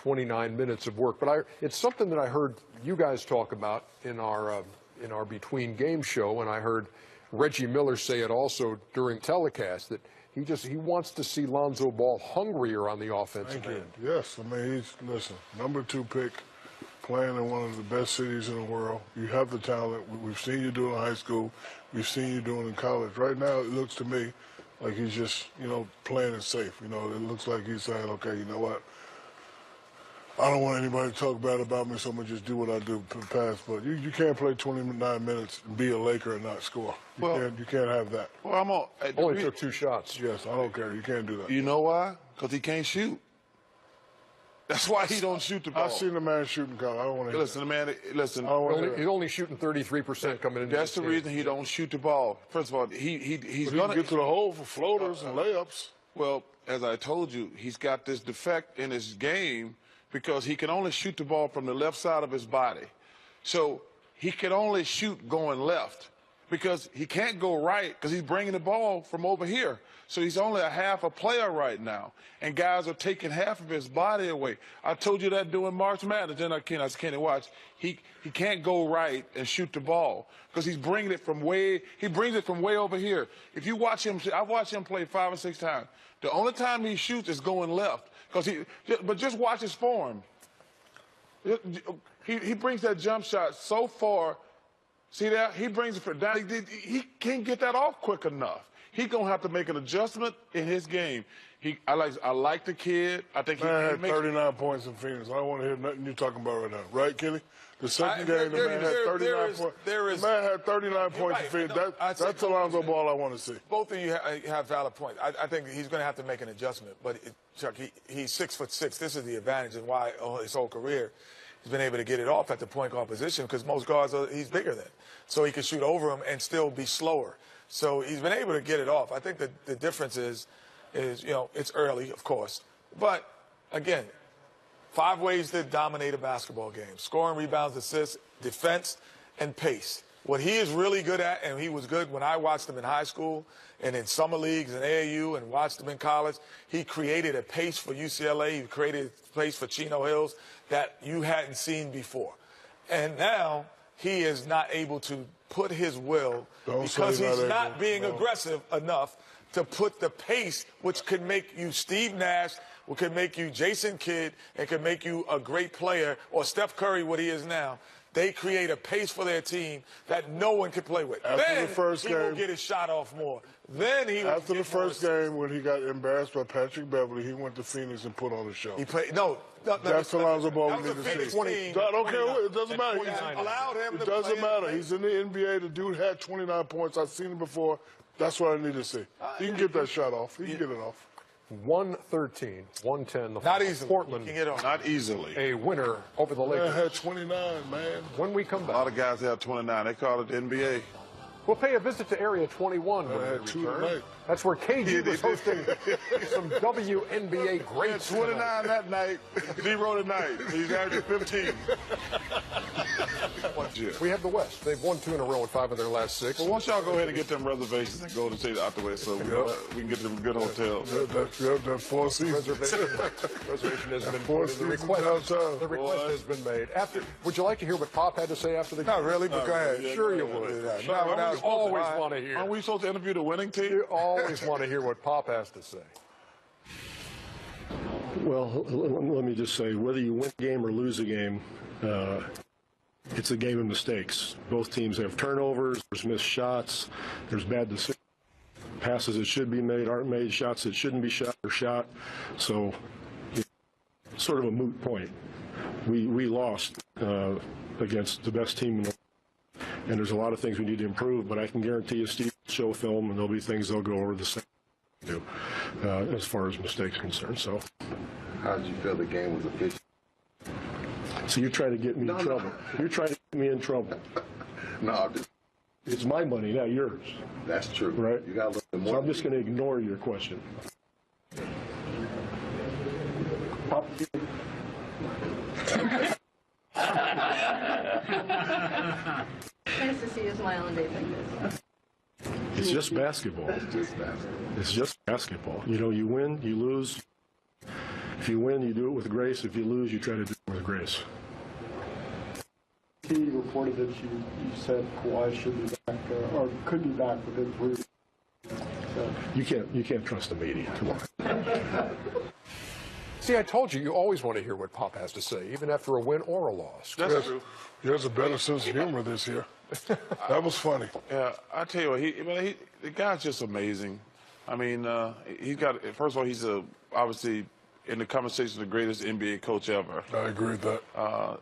29 minutes of work. But it's something that I heard you guys talk about in our between game show, and I heard Reggie Miller say it also during telecast, that he wants to see Lonzo Ball hungrier on the offensive end. Yes, I mean, listen, number 2 pick, playing in one of the best cities in the world. You have the talent. We've seen you do it in high school. We've seen you do it in college. Right now, it looks to me like he's just, playing it safe. It looks like he's saying, okay, you know what? I don't want anybody to talk bad about me, so I'm going to just do what I do pass. But you can't play 29 minutes and be a Laker and not score. You can't have that. Well, only took 2 shots. Yes, I don't care. You can't do that. You know why? Because he can't shoot. That's why he don't shoot the ball. I've seen the man shooting college. I don't want to hear Listen, man, listen. He's only shooting 33% coming in. That's the reason he don't shoot the ball. First of all, he's going to get to the hole for floaters and layups. Well, as I told you, he's got this defect in his game because he can only shoot the ball from the left side of his body. So he can only shoot going left because he can't go right because he's bringing the ball from over here. So he's only a half a player right now, and guys are taking half of his body away. I told you that during March Madness. Then I can't watch. He can't go right and shoot the ball because he brings it from way over here. If you watch him, I've watched him play 5 or 6 times. The only time he shoots is going left but just watch his form. He brings that jump shot so far. See that? He brings it for down. He can't get that off quick enough. He's going to have to make an adjustment in his game. I like the kid. I think man had 39 points in Phoenix. I don't want to hear nothing you're talking about right now. Right, Kenny? The second game, the man had 39 points. The man had 39 points in Phoenix. That's Alonzo Ball I want to see. Both of you have valid points. I think he's going to have to make an adjustment. But, Chuck, he's 6'6". This is the advantage and why his whole career he's been able to get it off at the point guard position because most guards he's bigger than. So he can shoot over him and still be slower. So he's been able to get it off. I think that the difference is it's early, of course. But, again, 5 ways to dominate a basketball game: scoring, rebounds, assists, defense, and pace. What he is really good at, and he was good when I watched him in high school and in summer leagues and AAU and watched him in college, he created a pace for UCLA. He created a pace for Chino Hills that you hadn't seen before. And now he is not able to put his will because he's not being aggressive enough to put the pace, which could make you Steve Nash, which could make you Jason Kidd, and could make you a great player, or Steph Curry, what he is now. They create a pace for their team that no one can play with. After the first game, he will get his shot off more. Then he will after the first game, when he got embarrassed by Patrick Beverly, he went to Phoenix and put on a show. He played that's Alonzo Ball we need to see. I don't care. It doesn't matter. It doesn't matter. He's in the NBA. The dude had 29 points. I've seen him before. That's what I need to see. He can get that shot off. He can get it off. 113, 110. Not easily. Portland. Not easily. A winner over the Lakers. Man had 29, man. When we come back. A lot of guys have 29. They call it the NBA. We'll pay a visit to Area 21 when we return. That's where KG was hosting some WNBA greats. 29 that night, 0 tonight. He's averaging 15. We have the West. They've won 2 in a row and 5 of their last 6. Well, once y'all go ahead and get them reservations and go to take out the way so we can get them good hotels. That 4 seasons. Reservation has been put in. The request has been made. Would you like to hear what Pop had to say after the game? Not really, but go ahead. Sure you would. You always want to hear. Aren't we supposed to interview the winning team? You always want to hear what Pop has to say. Well, let me just say, whether you win a game or lose a game, it's a game of mistakes. Both teams have turnovers, there's missed shots, there's bad decisions. Passes that should be made aren't made, shots that shouldn't be shot are shot. So it's sort of a moot point. We lost against the best team in the world. And there's a lot of things we need to improve, but I can guarantee you Steve will show film and there'll be things they'll go over the same do as far as mistakes are concerned. So how did you feel the game was official? So you're trying to get me in trouble. You're trying to get me in trouble. No, it's my money, not yours. That's true. Right? You got a little bit more. So I'm just going to ignore your question. Nice to see you smile on days like this. It's just basketball. It's just basketball. It's just basketball. You know, you win, you lose. If you win, you do it with grace. If you lose, you try to do it with grace. He reported that you said Kawhi should be back or could be back within 3 weeks. So. You can't trust the media. Come on. See, I told you always want to hear what Pop has to say, even after a win or a loss. That's true. He has a better sense of humor this year. That was funny. Yeah, I tell you what, the guy's just amazing. I mean, he's got. First of all, he's obviously in the conversation the greatest NBA coach ever. I agree with that.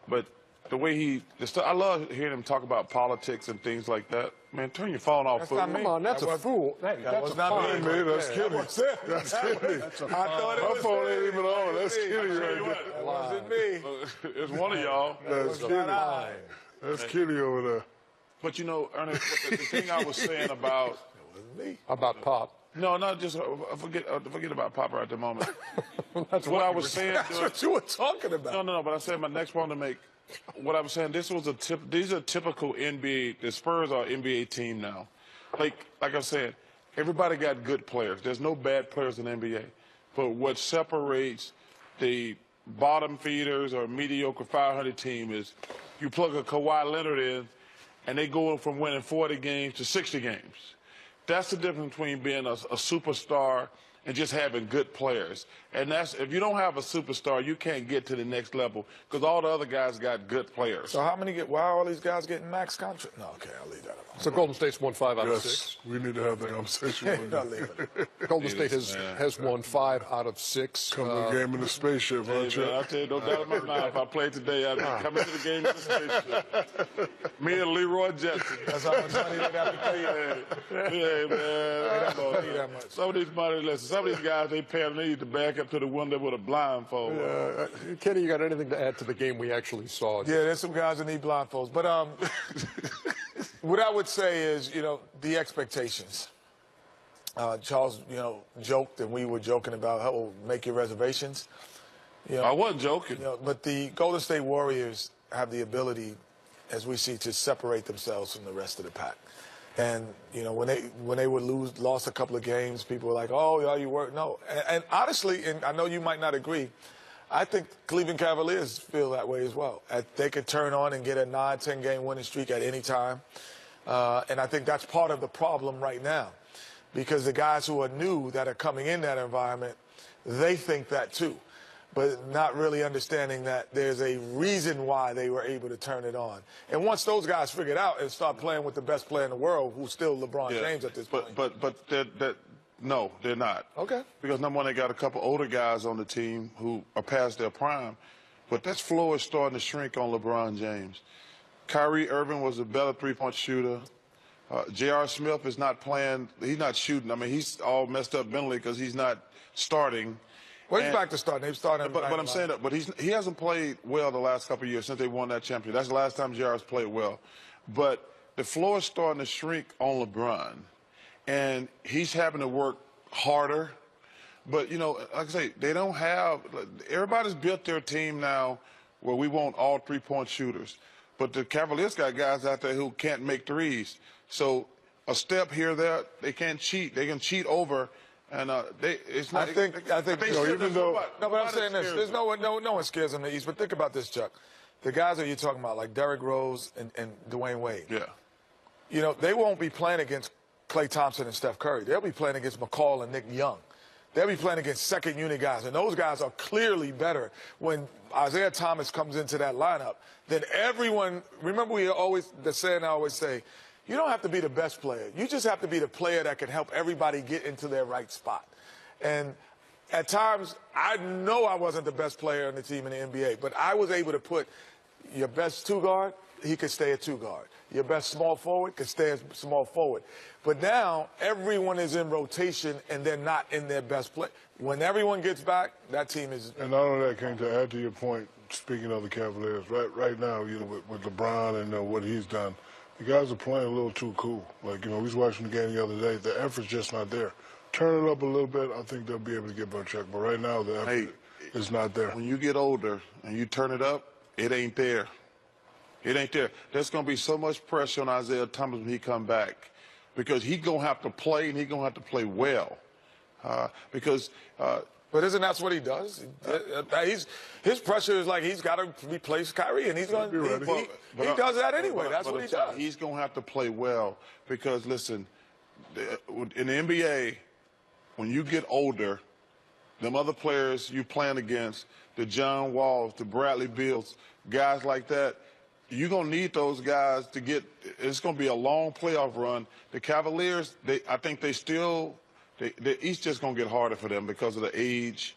But the way I love hearing him talk about politics and things like that. Man, turn your phone off. That's not me. Come on, that's a fool. That was not me. Man, that's kidding. That's kidding. I thought it My was phone me. ain't even on. That's kidding right you there. It wasn't me. It's one of y'all. That's kidding. That's kidding over there. But you know, Ernest, the thing I was saying about About Pop. no, not just forget about Papa at the moment. That's What I was saying. That's what you were talking about. No. But I said my next point to make. What I was saying, these are typical NBA. The Spurs are an NBA team now. Like I said, everybody got good players. There's no bad players in the NBA. But what separates the bottom feeders or mediocre 500 team is you plug a Kawhi Leonard in, and they go from winning 40 games to 60 games. That's the difference between being a superstar and just having good players. And if you don't have a superstar, you can't get to the next level because all the other guys got good players. So why are all these guys getting max contract? No, okay, I'll leave that alone. So Golden State's won 5 out of 6. Yes, we need to have that conversation. I'll leave it. Golden State has won 5 out of 6. Come to the game in the spaceship, Hey, aren't you? man, I tell you, no doubt in my mind, if I played today, I'd come into the game in the spaceship. Me and Leroy Jetson. That's how much money they got to pay. Yeah, man. They don't need that much. Some of these guys, they pay them, they need to back up to the window with a blindfold. Kenny, you got anything to add to the game we actually saw? Yeah, there's some guys that need blindfolds. But what I would say is, the expectations. Charles, joked, and we were joking about how make your reservations. I wasn't joking. But the Golden State Warriors have the ability, as we see, to separate themselves from the rest of the pack. And when they would lost a couple of games, people were like, "Oh, yeah, you were." No, and honestly, and I know you might not agree, I think Cleveland Cavaliers feel that way as well. They could turn on and get a 9-10 game winning streak at any time, and I think that's part of the problem right now, because the guys who are new that are coming in that environment, they think that too, but not really understanding that there's a reason why they were able to turn it on. And once those guys figure it out and start playing with the best player in the world, who's still LeBron James at this point. But no, they're not. Okay. Because number one, they got a couple older guys on the team who are past their prime, but that floor is starting to shrink on LeBron James. Kyrie Irving was a better three-point shooter. J.R. Smith is not playing. He's not shooting. I mean, he's all messed up mentally because he's not starting. Well, he's back to starting. He's starting. But I'm saying that. But he hasn't played well the last couple of years since they won that championship. That's the last time J.R.'s played well. But the floor is starting to shrink on LeBron, and he's having to work harder. But like I say, they don't have. Everybody's built their team now where we want all three-point shooters. But the Cavaliers got guys out there who can't make threes. So a step here, there, they can't cheat. They can cheat over, and it's not. I think even though. No, but I'm saying this. There's no one scares them in the East. But think about this, Chuck. The guys that you're talking about, like Derrick Rose and Dwayne Wade. Yeah. They won't be playing against Klay Thompson and Steph Curry. They'll be playing against McCall and Nick Young. They'll be playing against second-unit guys, and those guys are clearly better when Isaiah Thomas comes into that lineup than everyone. Remember, the saying I always say, you don't have to be the best player. You just have to be the player that can help everybody get into their right spot. And at times, I know I wasn't the best player on the team in the NBA, but I was able to put your best two-guard, he could stay at two-guard. Your best small forward could stay as small forward. But now everyone is in rotation and they're not in their best play. When everyone gets back, that team is. And not only that, King, to add to your point, speaking of the Cavaliers, right now, with LeBron and what he's done, the guys are playing a little too cool. Like, we was watching the game the other day. The effort's just not there. Turn it up a little bit, I think they'll be able to get a check. But right now, the effort is not there. When you get older and you turn it up, it ain't there. It ain't there. There's going to be so much pressure on Isaiah Thomas when he come back because he's going to have to play, and he's going to have to play well. Because But isn't that what he does? His pressure is like he's got to replace Kyrie, and he's going to. He does that anyway. That's what he does. He's going to have to play well because, listen, in the NBA, when you get older, them other players you playing against, the John Walls, the Bradley Beals, guys like that, you're going to need those guys to get – it's going to be a long playoff run. The Cavaliers, I think they still – it's just going to get harder for them because of the age